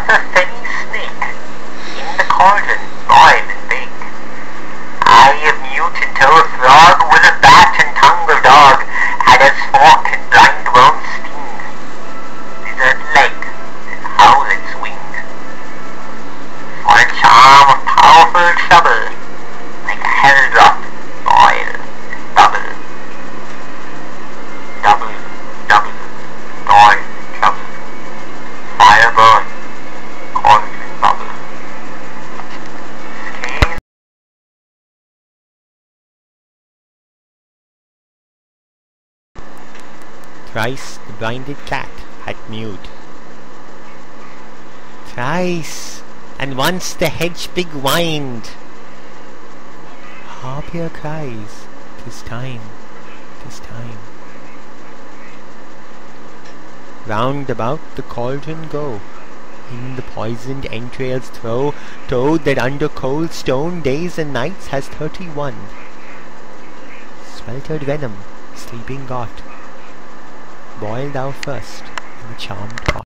a thinny snake, in the cauldron, boil and bake. I have muted to a frog with a bat and tongue of dog, had as fork and blind worm sting, lizard leg and howlet's wing. For a charm of powerful trouble, like a hell drop, boil and bubble. Double, double, boil, trouble, fire burn, cauldron bubble. Scale. Thrice the blinded cat had mewed. Thrice, and once the hedge-pig whined. Harpier cries, "'Tis time, 'tis time." Round about the cauldron go, in the poisoned entrails throw, toad that under cold stone days and nights has 31. Sweltered venom, sleeping got, boil thou first in the charmed pot.